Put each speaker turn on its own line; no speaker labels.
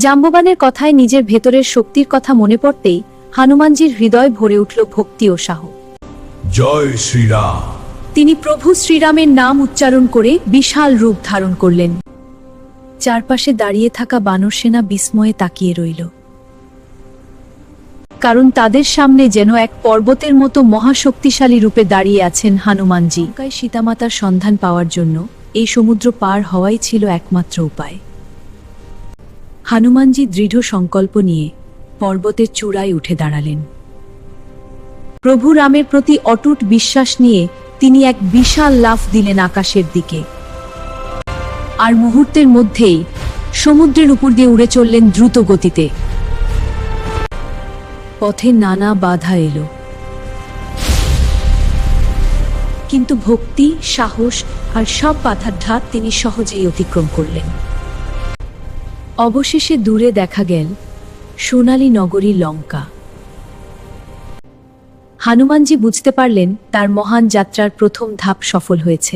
জাম্ববানের কথায় নিজের ভেতরের শক্তির কথা মনে পড়তেই হনুমানজির হৃদয় ভরে উঠল ভক্তি ও সাহস।
জয় শ্রীরাম।
তিনি প্রভু শ্রীরামের নাম উচ্চারণ করে বিশাল রূপ ধারণ করলেন। চারপাশে দাঁড়িয়ে থাকা বানর সেনা বিস্ময়ে তাকিয়ে রইল, কারণ তাদের সামনে যেন এক পর্বতের মতো মহাশক্তিশালী রূপে দাঁড়িয়ে আছেন হনুমানজি। সীতামাতার সন্ধান পাওয়ার জন্য এই সমুদ্র পার হওয়াই ছিল একমাত্র উপায়। হনুমানজি দৃঢ় সংকল্প নিয়ে পর্বতের চূড়ায় উঠে দাঁড়ালেন। প্রভু রামের প্রতি অটুট বিশ্বাস নিয়ে তিনি এক বিশাল লাফ দিলেন আকাশের দিকে, আর মুহূর্তের মধ্যেই সমুদ্রের উপর দিয়ে উড়ে চললেন দ্রুত গতিতে। পথে নানা বাধা এলো, কিন্তু ভক্তি, সাহস আর সব বাধার ধাপ তিনি সহজেই অতিক্রম করলেন। অবশেষে দূরে দেখা গেল সোনালী নগরী লঙ্কা। হনুমানজি বুঝতে পারলেন তার মহান যাত্রার প্রথম ধাপ সফল হয়েছে।